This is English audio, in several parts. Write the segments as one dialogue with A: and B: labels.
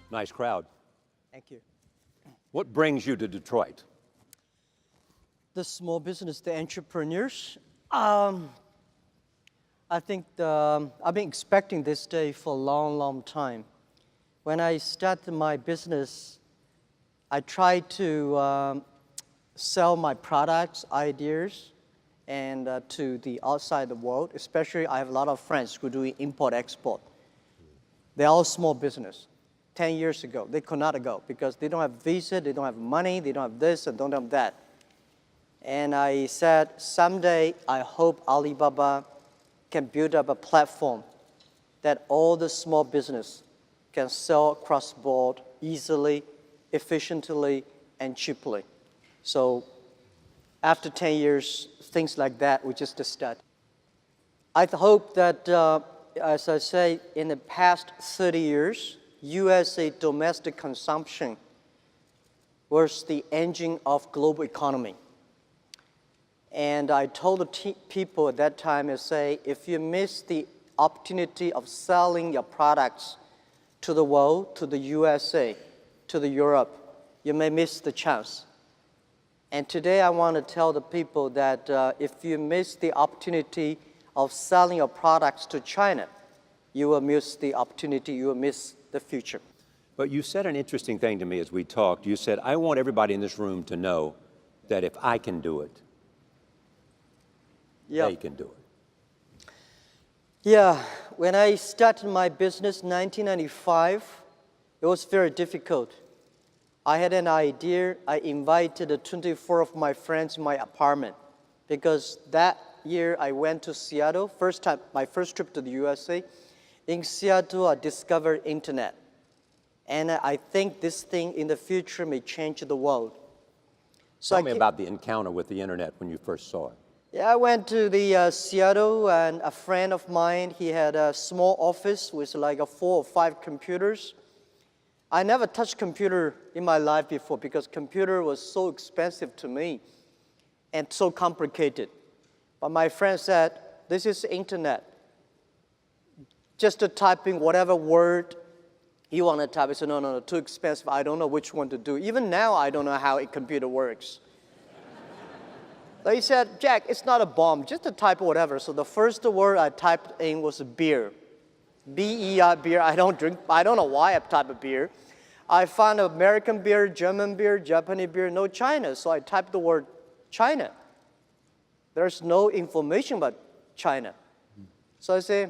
A: Nice crowd.
B: Thank you.
A: What brings you to Detroit?
B: The small business, the entrepreneurs. I think I've been expecting this day for a long, long time. When I started my business, I tried to sell my products, ideas, and to the outside the world. Especially, I have a lot of friends who do import-export. They're all small business. 10 years ago, they could not go because they don't have visa, they don't have money, they don't have this, and don't have that. And I said, someday, I hope Alibaba can build up a platform that all the small business can sell across the board easily, efficiently, and cheaply. So after 10 years, things like that, we just start. I hope that, as I say, in the past 30 years, USA domestic consumption was the engine of global economy. And I told the people at that time, I say, if you miss the opportunity of selling your products to the world, to the USA, to the Europe, you may miss the chance. And today I want to tell the people that if you miss the opportunity of selling your products to China, you will miss the opportunity, you will miss the future.
A: But you said an interesting thing to me as we talked. You said, I want everybody in this room to know that if I can do it, they can do it.
B: Yeah, when I started my business in 1995, it was very difficult. I had an idea. I invited 24 of my friends in my apartment because that year I went to Seattle, my first trip to the USA. In Seattle, I discovered internet. And I think this thing in the future may change the world. So
A: Tell me about the encounter with the internet when you first saw it.
B: Yeah, I went to the Seattle, and a friend of mine, he had a small office with like 4 or 5 computers. I never touched computer in my life before because computer was so expensive to me and so complicated. But my friend said, this is internet. Just typing whatever word you want to type. I said, no, too expensive. I don't know which one to do. Even now, I don't know how a computer works. So he said, Jack, it's not a bomb, just to type whatever. So the first word I typed in was beer. B-E-R, beer. I don't drink, I don't know why I typed beer. I found American beer, German beer, Japanese beer, no China. So I typed the word China. There's no information about China. So I say,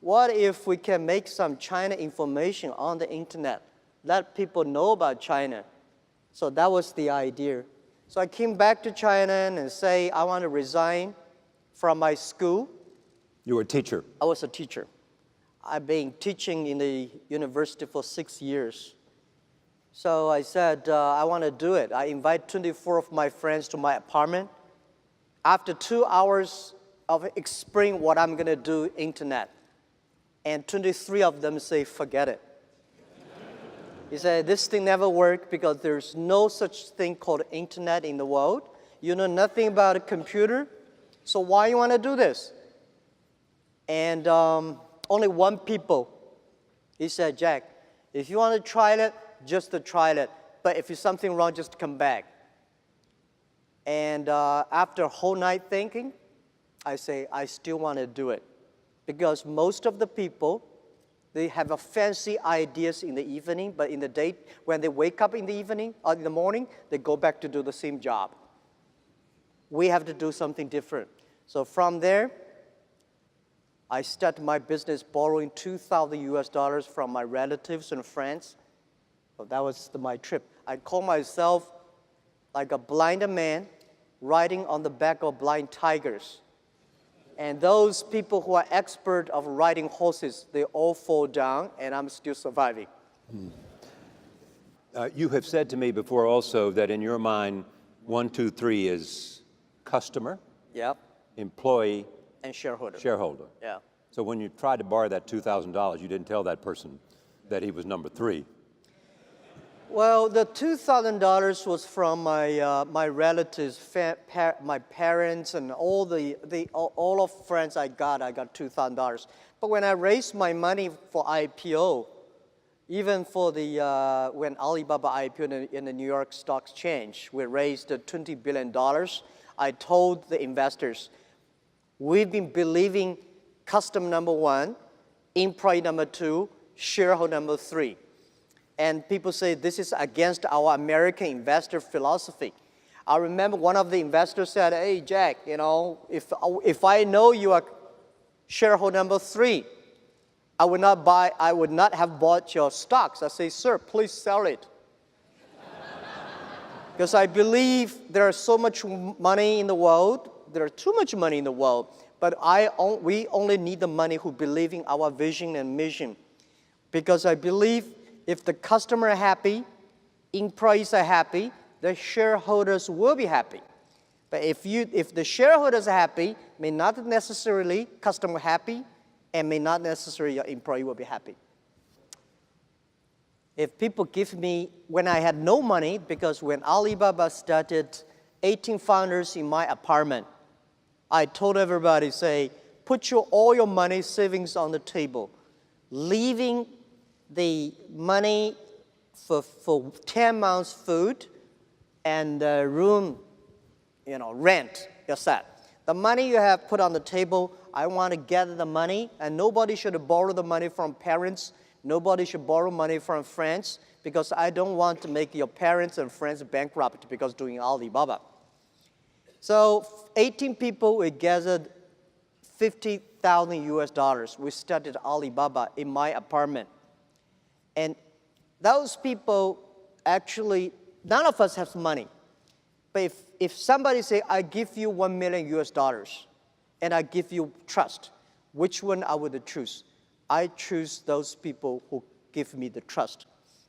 B: what if we can make some China information on the internet? Let people know about China. So that was the idea. So I came back to China and say, I want to resign from my school.
A: You were a teacher?
B: I was a teacher. I've been teaching in the university for 6 years. So I said, I want to do it. I invite 24 of my friends to my apartment. After 2 hours of explaining what I'm going to do, internet, and 23 of them say, forget it. He said, this thing never worked because there's no such thing called internet in the world. You know nothing about a computer, so why you want to do this? And only one people, he said, Jack, if you want to try it, just to try it. But if there's something wrong, just come back. And after a whole night thinking, I say, I still want to do it. Because most of the people, they have a fancy ideas in the evening, but in the day, when they wake up in the evening or in the morning, they go back to do the same job. We have to do something different. So from there, I started my business borrowing $2,000 from my relatives and friends. So that was my trip. I call myself like a blind man riding on the back of blind tigers. And those people who are expert of riding horses, they all fall down, and I'm still surviving.
A: You have said to me before also that in your mind, 1, 2, 3 is customer,
B: Yep.
A: employee,
B: And shareholder.
A: shareholder.
B: Yeah.
A: So when you tried to borrow that $2,000, you didn't tell that person that he was number 3.
B: Well, the $2,000 was from my relatives, my parents, and all of friends I got $2,000. But when I raised my money for IPO, Even for the, when Alibaba IPO'd in the New York Stock Exchange, we raised $20 billion. I told the investors, we've been believing customer number one, employee number two, shareholder number three. And people say this is against our American investor philosophy. I remember one of the investors said, hey, Jack, you know, if I know you are shareholder number three, I would not have bought your stocks. I say, sir, please sell it. Because I believe there is so much money in the world, there's too much money in the world, but we only need the money who believe in our vision and mission. Because I believe if the customer are happy, employees are happy, the shareholders will be happy. But if the shareholders are happy, may not necessarily customer happy, and may not necessarily your employee will be happy. If people give me, when I had no money, because when Alibaba started, 18 founders in my apartment, I told everybody, say, put all your money savings on the table, leaving the money for 10 months food and room, you know, rent, you're set. The money you have put on the table, I want to gather the money, and nobody should borrow the money from parents. Nobody should borrow money from friends, because I don't want to make your parents and friends bankrupt because doing Alibaba. So 18 people, we gathered $50,000 US. We started Alibaba in my apartment. And those people, actually, none of us has money. But if somebody say, I give you $1 million US, and I give you trust, which one I would choose? I choose those people who give me the trust.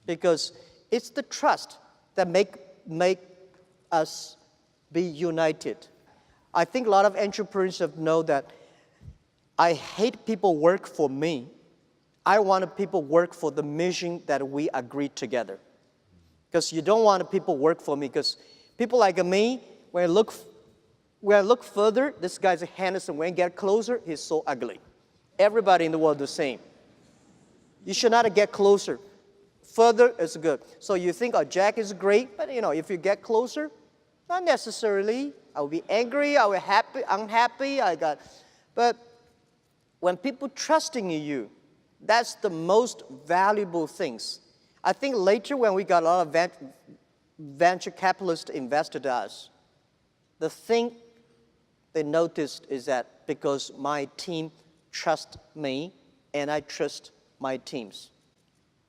B: Because it's the trust that make us be united. I think a lot of entrepreneurs know that I hate people work for me. I want people work for the mission that we agreed together. Because you don't want people work for me, because people like me, when I look further, this guy's handsome. When I get closer, he's so ugly. Everybody in the world the same. You should not get closer. Further is good. So you think, oh, Jack is great, but you know, if you get closer, not necessarily. I will be angry, I will be unhappy, but when people trusting in you, that's the most valuable things. I think later when we got a lot of venture capitalists invested in us, the thing they noticed is that because my team trusts me and I trust my teams.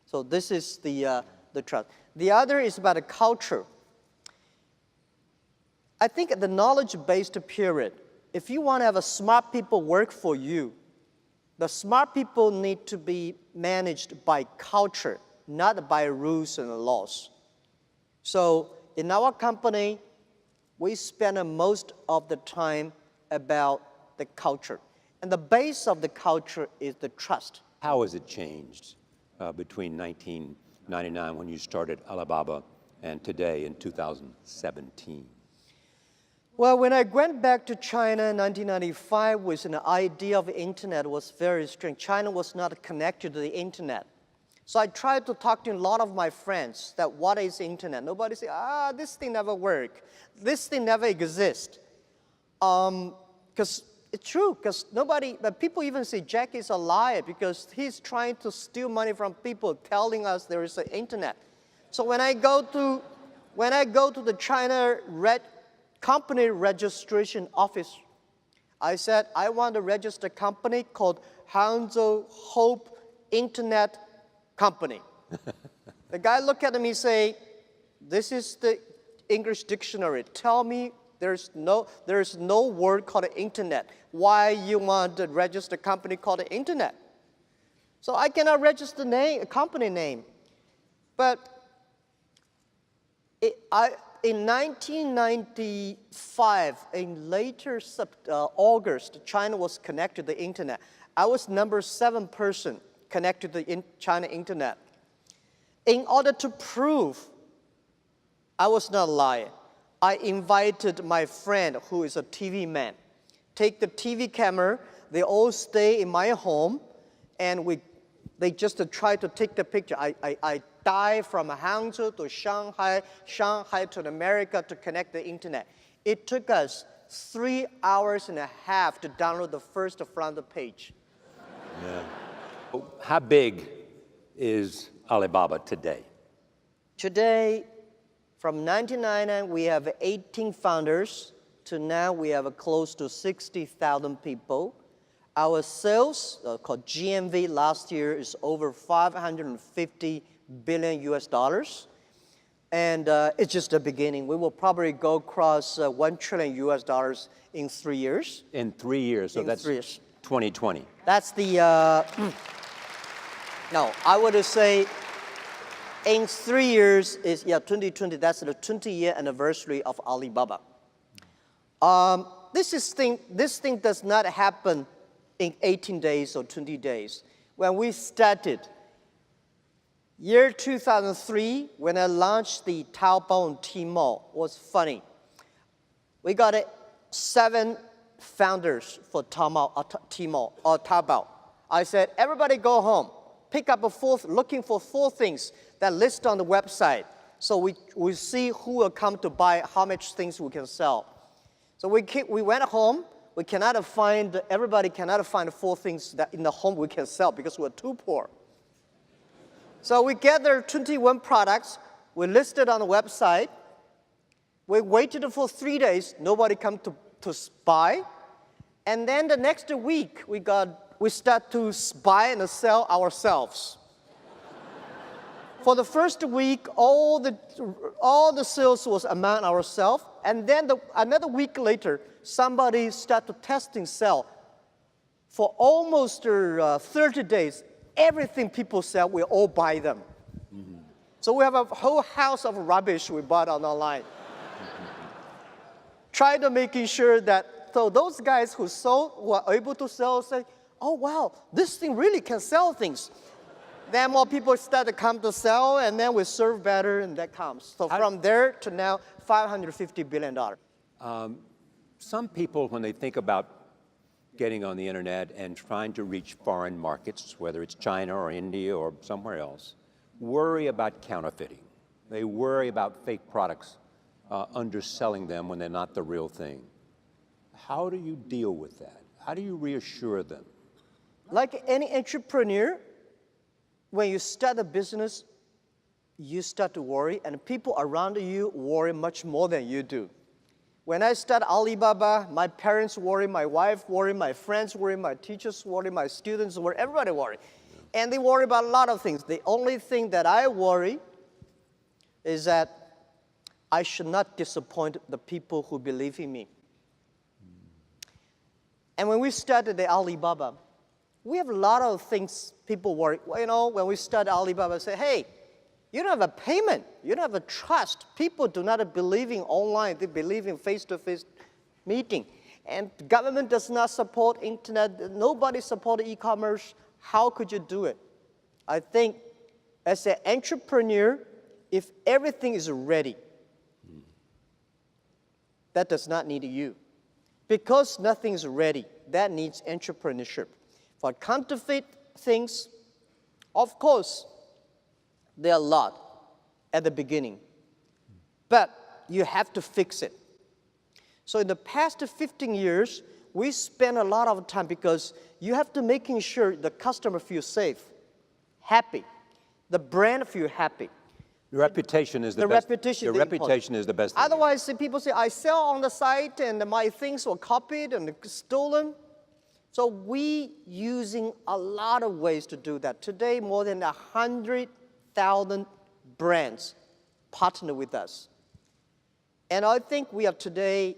B: So this is the trust. The other is about a culture. I think the knowledge-based period, if you want to have a smart people work for you, the smart people need to be managed by culture, not by rules and laws. So in our company, we spend most of the time about the culture. And the base of the culture is the trust.
A: How has it changed between 1999 when you started Alibaba and today in 2017?
B: Well, when I went back to China in 1995 with an idea of the internet was very strange. China was not connected to the internet. So I tried to talk to a lot of my friends that what is internet? Nobody said, this thing never work. This thing never exist. Because it's true, because but people even say Jack is a liar because he's trying to steal money from people telling us there is an internet. So when I go to the China company registration office, I said, I want to register a company called Hangzhou Hope Internet Company. The guy looked at me and say, this is the English dictionary. Tell me there's no word called internet. Why you want to register a company called the internet? So I cannot register a company name. But in 1995, in later August, China was connected to the internet. I was number 7 person connected to the China internet. In order to prove I was not lying, I invited my friend who is a TV man. Take the TV camera, they all stay in my home, and we They just try to take the picture. I dive from Hangzhou to Shanghai, Shanghai to America to connect the internet. It took us 3 hours and a half to download the first front page.
A: Yeah. How big is Alibaba today?
B: Today, from 1999, we have 18 founders. To now, we have close to 60,000 people. Our sales, called GMV, last year is over 550 billion US dollars. And it's just the beginning. We will probably go across 1 trillion US dollars in 3 years.
A: In 3 years, so that's
B: 3 years.
A: 2020.
B: That's the, no, I would say in 3 years is, 2020, that's the 20-year anniversary of Alibaba. This thing does not happen in 18 days or 20 days. When we started, year 2003, when I launched the Taobao and Tmall, was funny. We got 7 founders for Tmall or Taobao. I said, everybody go home, pick up looking for 4 things that list on the website. So we see who will come to buy, how much things we can sell. So we went home. Everybody cannot find 4 things that in the home we can sell because we're too poor. So we gathered 21 products. We listed on the website. We waited for 3 days. Nobody come to buy. And then the next week, we start to buy and sell ourselves. For the first week, all the sales was among ourselves. And then another week later, somebody started testing sell. For almost 30 days, everything people sell, we all buy them. Mm-hmm. So we have a whole house of rubbish we bought online. Try to making sure that, so those guys who were able to sell, say, oh wow, this thing really can sell things. Then more people start to come to sell, and then we serve better, and that comes. So from there to now, $550 billion.
A: Some people, when they think about getting on the internet and trying to reach foreign markets, whether it's China or India or somewhere else, worry about counterfeiting. They worry about fake products, underselling them when they're not the real thing. How do you deal with that? How do you reassure them?
B: Like any entrepreneur, when you start a business, you start to worry, and people around you worry much more than you do. When I started Alibaba, my parents worry, my wife worry, my friends worry, my teachers worry, my students worry, everybody worry. And they worry about a lot of things. The only thing that I worry is that I should not disappoint the people who believe in me. And when we started the Alibaba, we have a lot of things people worry. Well, you know, when we started Alibaba, say, hey, you don't have a payment. You don't have a trust. People do not believe in online. They believe in face-to-face meeting. And the government does not support internet. Nobody supports e-commerce. How could you do it? I think as an entrepreneur, if everything is ready, that does not need you. Because nothing is ready, that needs entrepreneurship. For counterfeit things, of course, there are a lot at the beginning. But you have to fix it. So in the past 15 years, we spent a lot of time because you have to making sure the customer feels safe, happy. The brand feels happy.
A: Your reputation is the best. Your reputation is the best.
B: Otherwise, people say, I sell on the site and my things were copied and stolen. So we using a lot of ways to do that. Today, more than 100,000 brands partner with us. And I think we are today,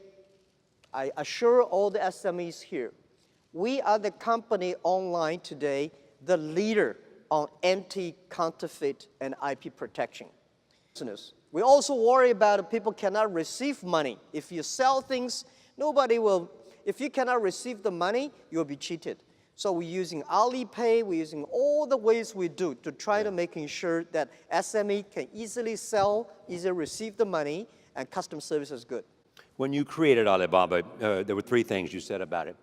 B: I assure all the SMEs here, we are the company online today, the leader on anti-counterfeit and IP protection. We also worry about people cannot receive money. If you sell things, nobody will, if you cannot receive the money, you'll be cheated. So we're using Alipay, we're using all the ways we do to try to making sure that SME can easily sell, easily receive the money, and customer service is good.
A: When you created Alibaba, there were 3 things you said about it.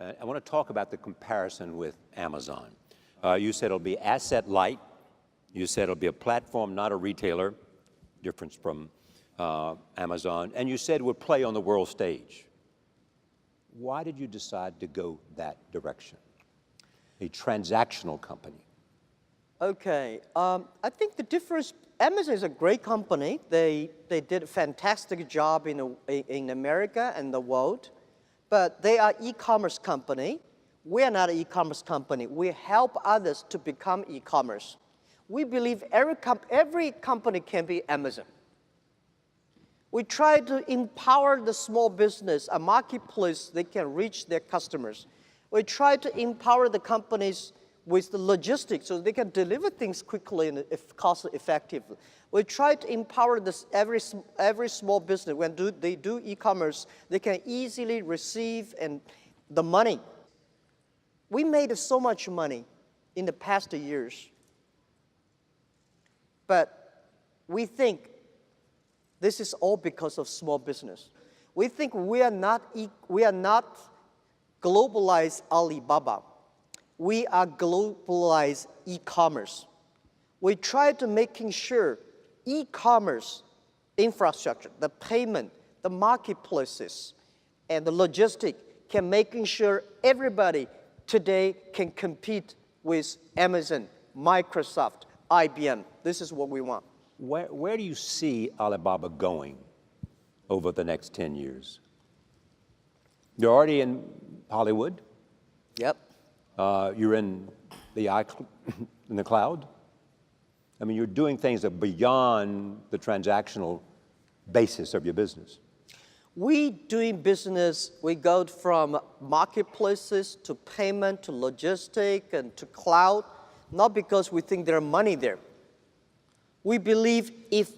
A: I want to talk about the comparison with Amazon. You said it'll be asset light. You said it'll be a platform, not a retailer, difference from Amazon. And you said it would play on the world stage. Why did you decide to go that direction? A transactional company.
B: Okay, I think the difference, Amazon is a great company. They did a fantastic job in America and the world, but they are e-commerce company. We are not an e-commerce company. We help others to become e-commerce. We believe every company can be Amazon. We try to empower the small business, a marketplace, they can reach their customers. We try to empower the companies with the logistics so they can deliver things quickly and cost effectively. We try to empower every small business. When they do e-commerce, they can easily receive the money. We made so much money in the past years, but we think this is all because of small business. We think we are not globalized Alibaba. We are globalized e-commerce. We try to making sure e-commerce infrastructure, the payment, the marketplaces, and the logistic can making sure everybody today can compete with Amazon, Microsoft, IBM. This is what we want.
A: Where do you see Alibaba going over the next 10 years? You're already in Hollywood.
B: Yep.
A: You're in the cloud. I mean, you're doing things that are beyond the transactional basis of your business.
B: We doing business, we go from marketplaces to payment to logistic and to cloud, not because we think there's money there. We believe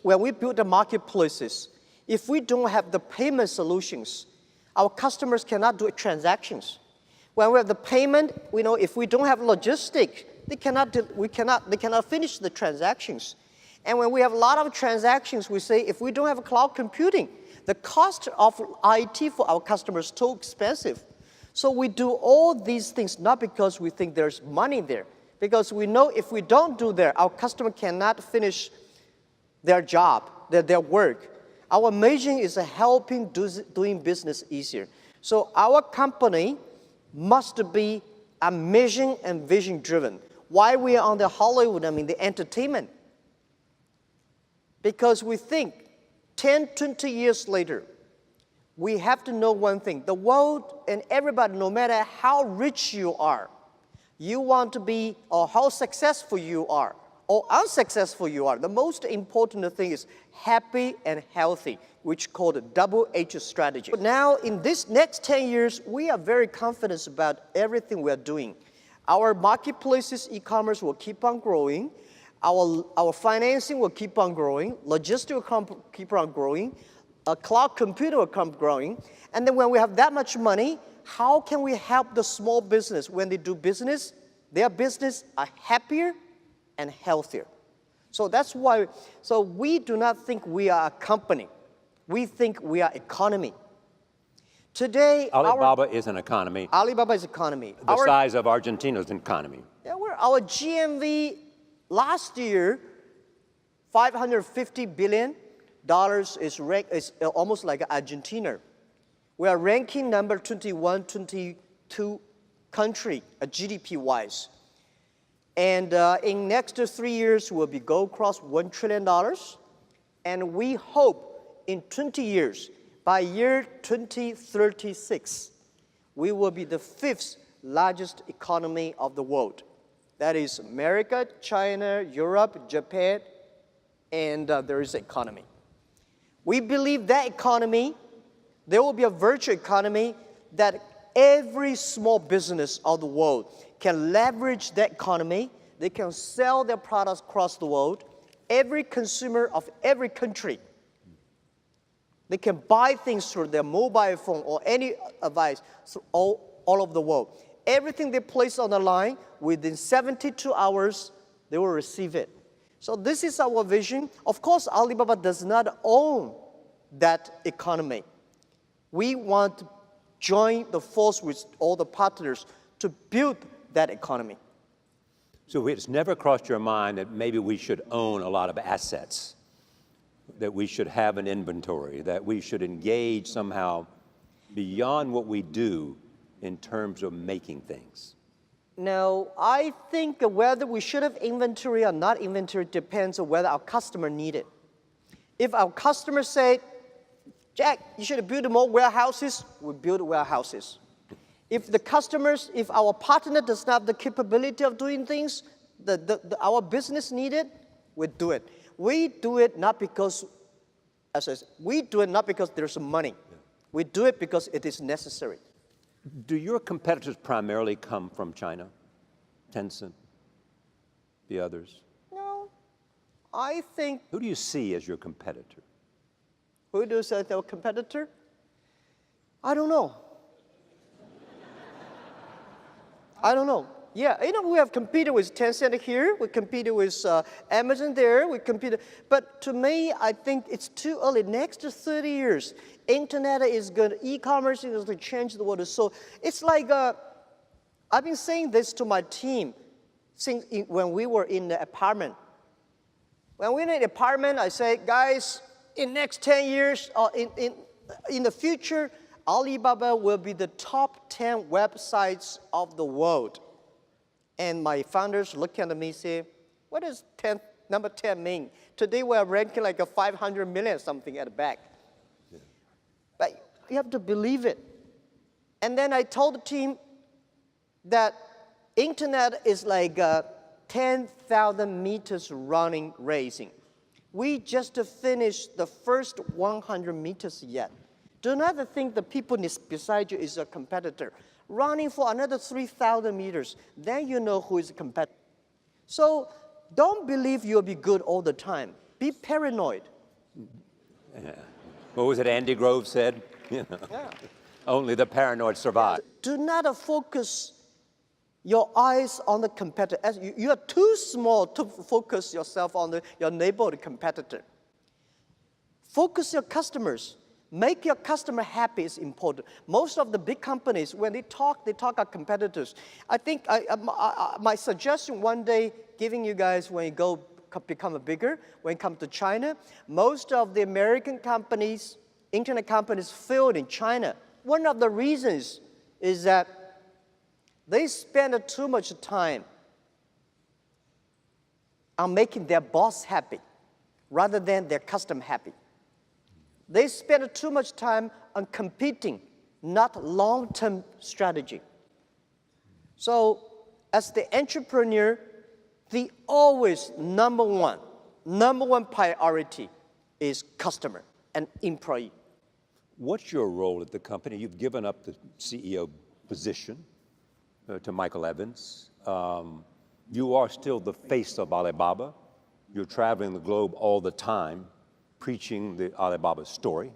B: when we build the marketplaces, if we don't have the payment solutions, our customers cannot do transactions. When we have the payment, we know if we don't have logistics, they cannot finish the transactions. And when we have a lot of transactions, we say if we don't have cloud computing, the cost of IT for our customers is too expensive. So we do all these things not because we think there's money there, because we know if we don't do that, our customer cannot finish their job, their work. Our mission is helping doing business easier. So our company must be a mission and vision driven. Why we are on the Hollywood, I mean the entertainment? Because we think 10, 20 years later, we have to know one thing. The world and everybody, no matter how rich you are, you want to be, or how successful you are, or unsuccessful you are, the most important thing is happy and healthy, which is called a double H strategy. But now, in this next 10 years, we are very confident about everything we are doing. Our marketplaces, e-commerce will keep on growing. Our financing will keep on growing. Logistics will keep on growing. Cloud computing will keep growing. And then when we have that much money, how can we help the small business when they do business? Their business are happier and healthier. So that's why, so we do not think we are a company. We think we are economy. Today,
A: Alibaba is an economy.
B: Alibaba is economy.
A: The size of Argentina's economy.
B: Yeah, our GMV last year, $550 billion is almost like Argentina. We are ranking number 21, 22 country, GDP-wise. And in next 3 years, we'll go across $1 trillion. And we hope in 20 years, by year 2036, we will be the 5th largest economy of the world. That is America, China, Europe, Japan, and there is economy. We believe that economy, there will be a virtual economy that every small business of the world can leverage that economy. They can sell their products across the world. Every consumer of every country, they can buy things through their mobile phone or any device through all over the world. Everything they place on the line, within 72 hours, they will receive it. So this is our vision. Of course, Alibaba does not own that economy. We want to join the force with all the partners to build that economy.
A: So it's never crossed your mind that maybe we should own a lot of assets, that we should have an inventory, that we should engage somehow beyond what we do in terms of making things?
B: Now, I think whether we should have inventory or not inventory depends on whether our customer need it. If our customer say, Jack, you should build more warehouses, we build warehouses. If our partner does not have the capability of doing things, our business need it, we do it. We do it not because, we do it not because there's money. We do it because it is necessary.
A: Do your competitors primarily come from China? Tencent, the others?
B: No, I think.
A: Who do you see as your competitor?
B: Who do you say is our competitor? I don't know. I don't know. Yeah, we have competed with Tencent here, we competed with Amazon there, but to me, I think it's too early. Next 30 years, internet is going to, e-commerce is going to change the world. So it's like, I've been saying this to my team since when we were in the apartment. When we were in the apartment, I say, guys, in next 10 years, or in the future, Alibaba will be the top 10 websites of the world. And my founders look at me and say, what does number 10 mean? Today we're ranking like a 500 million something at the back. Yeah. But you have to believe it. And then I told the team that internet is like 10,000 meters running racing. We just finished the first 100 meters yet. Do not think the people beside you is a competitor. Running for another 3,000 meters, then you know who is a competitor. So don't believe you'll be good all the time. Be paranoid.
A: Yeah. What was it Andy Grove said? Yeah. Only the paranoid survive.
B: Do not focus your eyes on the competitor. You are too small to focus yourself on your neighbor or the competitor. Focus your customers. Make your customer happy is important. Most of the big companies, when they talk about competitors. I think my suggestion one day, giving you guys when you go become bigger, when it comes to China, most of the American companies, internet companies failed in China. One of the reasons is that they spend too much time on making their boss happy rather than their customer happy. They spend too much time on competing, not long-term strategy. So as the entrepreneur, the always number one priority is customer and employee.
A: What's your role at the company? You've given up the CEO position to Michael Evans. You are still the face of Alibaba. You're traveling the globe all the time, preaching the Alibaba story.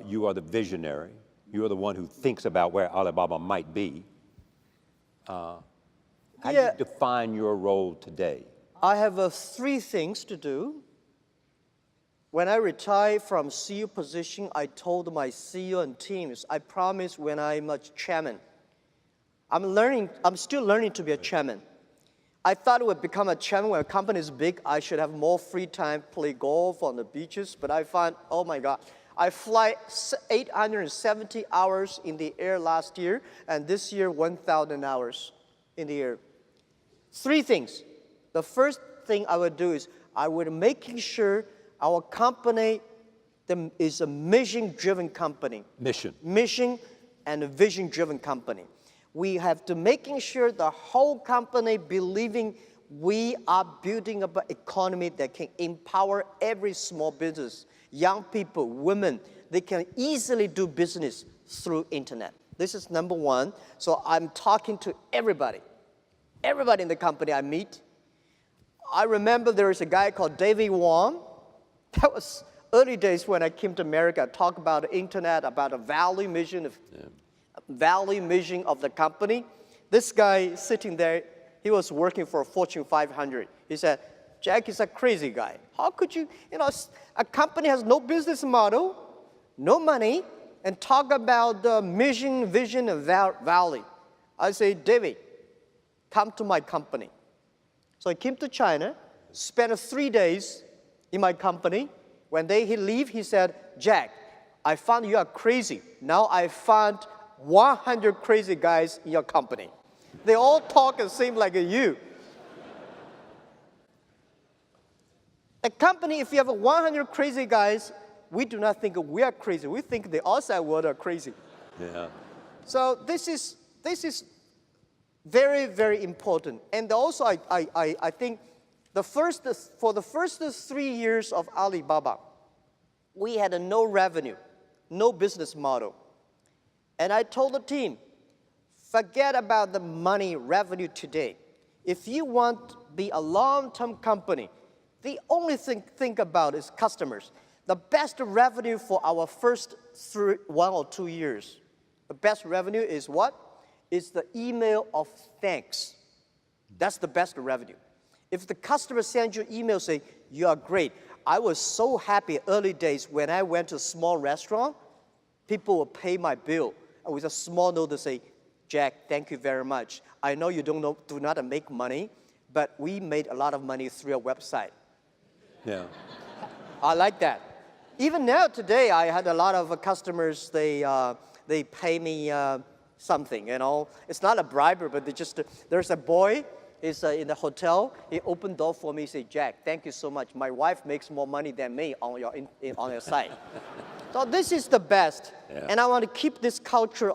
A: You are the visionary. You are the one who thinks about where Alibaba might be. How do you define your role today?
B: I have 3 things to do. When I retired from CEO position, I told my CEO and teams, I promise when I'm a chairman, I'm still learning to be a chairman. I thought I would become a chairman when a company is big. I should have more free time, play golf on the beaches. But I found, oh my God, I fly 870 hours in the air last year, and this year 1,000 hours in the air. 3 things. The first thing I would do is I would making sure our company is a mission-driven company. Mission and a vision-driven company. We have to making sure the whole company believing we are building up an economy that can empower every small business, young people, women. They can easily do business through internet. This is number 1. So I'm talking to everybody in the company I meet. I remember there is a guy called David Wong. That was early days when I came to America. I talked about the internet, about the value mission of the company. This guy sitting there, he was working for Fortune 500. He said, Jack is a crazy guy. How could you, a company has no business model, no money, and talk about the mission, vision, and value. I say, David, come to my company. So I came to China, spent 3 days in my company. When he leave, he said, Jack, I found you are crazy. Now I found 100 crazy guys in your company. They all talk and seem like you. A company, if you have 100 crazy guys, we do not think we are crazy. We think the outside world are crazy.
A: Yeah.
B: So this is very, very important. And also, I think for the first 3 years of Alibaba, we had no revenue, no business model. And I told the team, forget about the money revenue today. If you want to be a long-term company, the only thing think about is customers. The best revenue for our first 1 or 2 years, the best revenue is what? It's the email of thanks. That's the best revenue. If the customer sends you email saying, you are great. I was so happy early days when I went to a small restaurant, people will pay my bill with a small note to say, Jack, thank you very much. I know you do not make money, but we made a lot of money through your website.
A: Yeah.
B: I like that. Even now, today, I had a lot of customers, they pay me something, you know. It's not a bribery, but there's a boy, he's in the hotel, he opened door for me, he said, Jack, thank you so much. My wife makes more money than me on your site. So this is the best.
A: Yeah.
B: And I want to keep this culture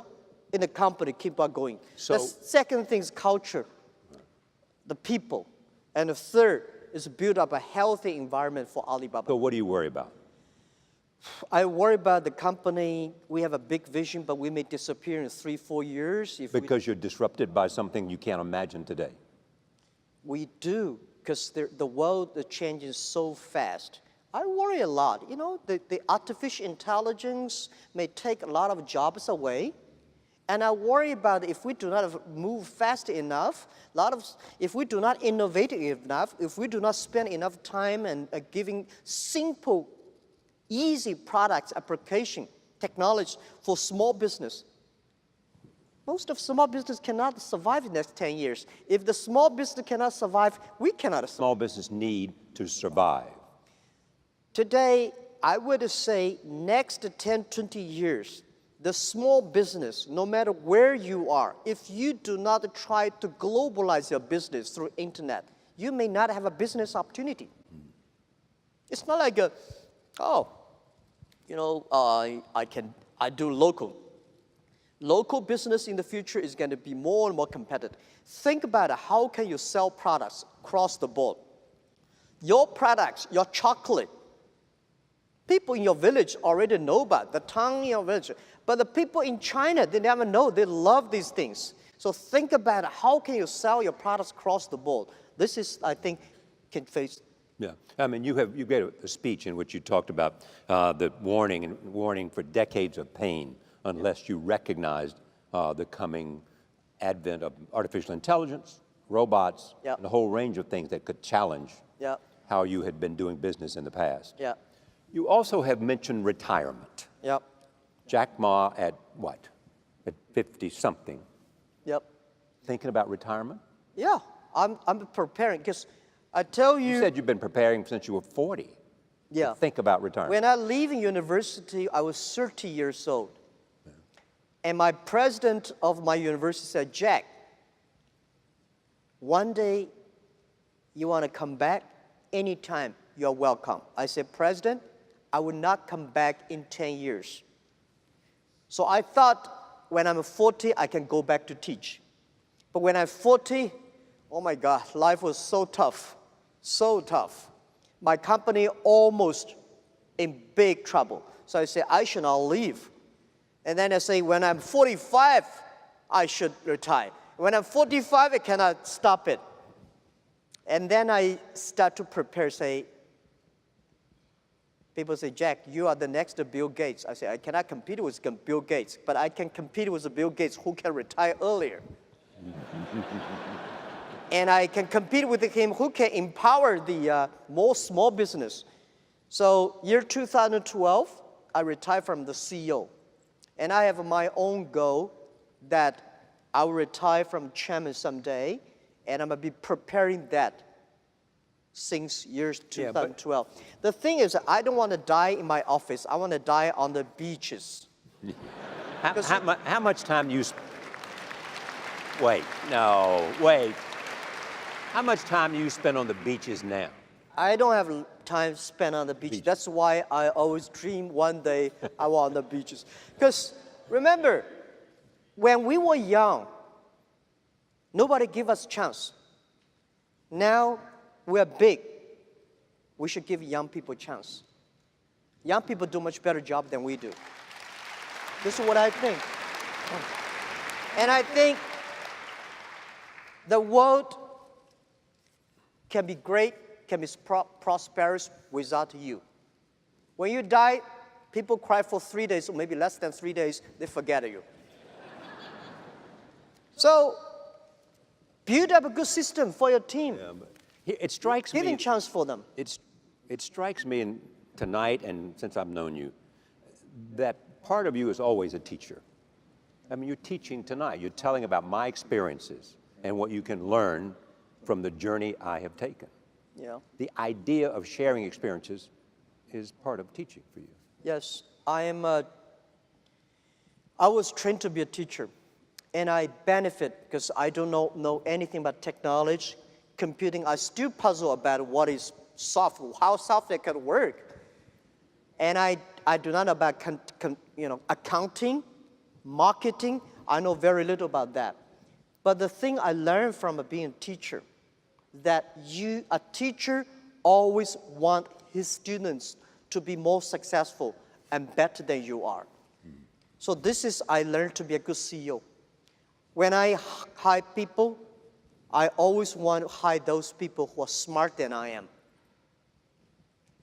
B: in the company, keep on going.
A: So,
B: the second thing is culture, the people. And the third is build up a healthy environment for Alibaba.
A: So what do you worry about?
B: I worry about the company. We have a big vision, but we may disappear in 3-4 years.
A: Because you're disrupted by something you can't imagine today.
B: We do, because the world is changing so fast. I worry a lot. You know, the artificial intelligence may take a lot of jobs away. And I worry about if we do not move fast enough, if we do not innovate enough, if we do not spend enough time and giving simple, easy products, application, technology for small business. Most of small business cannot survive in the next 10 years. If the small business cannot survive, we cannot survive.
A: Small business need to survive.
B: Today, I would say next 10, 20 years, the small business, no matter where you are, if you do not try to globalize your business through internet, you may not have a business opportunity. It's not like I do local. Local business in the future is going to be more and more competitive. Think about it, how can you sell products across the board? Your products, your chocolate, people in your village already know about the town in your village. But the people in China, they never know. They love these things. So think about it, how can you sell your products across the board? This is, I think, can face.
A: Yeah, I mean, you gave a speech in which you talked about the warning for decades of pain unless you recognized the coming advent of artificial intelligence, robots,
B: Yep.
A: and a whole range of things that could challenge
B: Yep.
A: how you had been doing business in the past.
B: Yeah.
A: You also have mentioned retirement.
B: Yep.
A: Jack Ma at what? At 50-something.
B: Yep.
A: Thinking about retirement?
B: Yeah, I'm preparing, because I tell you.
A: You said you've been preparing since you were 40.
B: Yeah.
A: To think about retirement.
B: When I leave university, I was 30 years old. Yeah. And my president of my university said, Jack, one day you want to come back? Anytime, you're welcome. I said, President, I will not come back in 10 years. So I thought when I'm 40, I can go back to teach. But when I'm 40, oh my God, life was so tough, so tough. My company almost in big trouble. So I said, I should not leave. And then I say, when I'm 45, I should retire. When I'm 45, I cannot stop it. And then I start to prepare, say, people say, Jack, you are the next Bill Gates. I say, I cannot compete with Bill Gates, but I can compete with Bill Gates who can retire earlier. And I can compete with him who can empower the more small business. So year 2012, I retired from the CEO. And I have my own goal that I will retire from chairman someday, and I'm going to be preparing that since years
A: Yeah, but-
B: 2012. The thing is, I don't want to die in my office. I want to die on the beaches.
A: How much time do you wait, no, wait. How much time do you spend on the beaches now?
B: I don't have time spent on the beach. That's why I always dream one day I want on the beaches. Because remember, when we were young, nobody gave us chance. Now we're big. We should give young people a chance. Young people do much better job than we do. This is what I think. And I think the world can be great, can be prosperous without you. When you die, people cry for 3 days, or maybe less than 3 days, they forget you. So, build up a good system for your team.
A: Yeah, but it strikes me.
B: Giving chance for them.
A: It strikes me tonight, and since I've known you, that part of you is always a teacher. I mean, you're teaching tonight. You're telling about my experiences and what you can learn from the journey I have taken.
B: Yeah.
A: The idea of sharing experiences is part of teaching for you.
B: Yes, I was trained to be a teacher, and I benefit because I don't know anything about technology, computing. I still puzzle about what is software, how software can work. And I do not know about accounting, marketing. I know very little about that. But the thing I learned from being a teacher, that a teacher always want his students to be more successful and better than you are. So this is, I learned to be a good CEO. When I hire people, I always want to hire those people who are smarter than I am.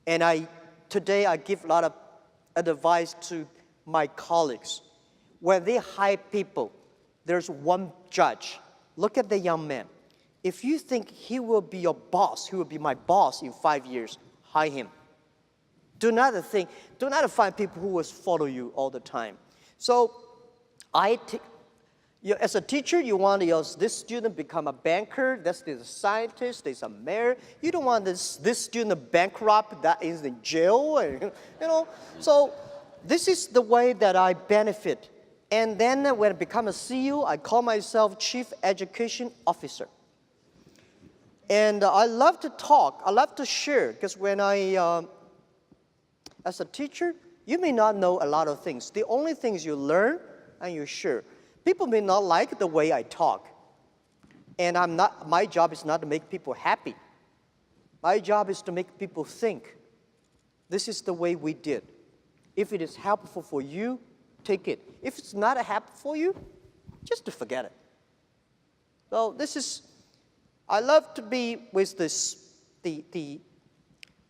B: And today I give a lot of advice to my colleagues. When they hire people, there's one judge. Look at the young man. If you think he will be your boss, he will be my boss in 5 years, hire him. Do not find people who will follow you all the time. So as a teacher, you want this student become a banker, there's a scientist, there's a mayor. You don't want this student bankrupt, that is in jail, So this is the way that I benefit. And then when I become a CEO, I call myself Chief Education Officer. And I love to talk, I love to share, because when as a teacher, you may not know a lot of things. The only things you learn and you share. People may not like the way I talk. And my job is not to make people happy. My job is to make people think. This is the way we did. If it is helpful for you, take it. If it's not helpful for you, just forget it. So I love to be with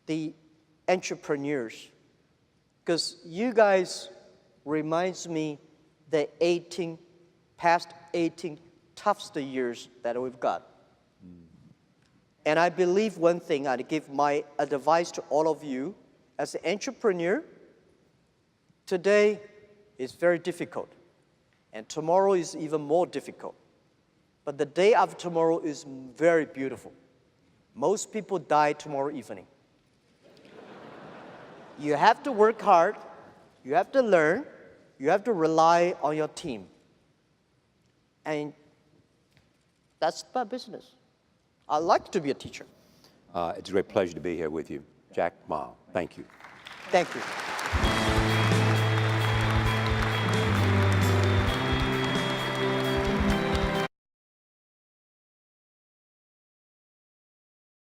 B: the entrepreneurs, because you guys reminds me the past 18 toughest years that we've got. And I believe one thing, I'd give my advice to all of you, as an entrepreneur, today is very difficult, and tomorrow is even more difficult. But the day after tomorrow is very beautiful. Most people die tomorrow evening. You have to work hard, you have to learn, you have to rely on your team. And that's my business. I like to be a teacher.
A: It's a great pleasure to be here with you. Jack Ma, thank you.
B: Thank you.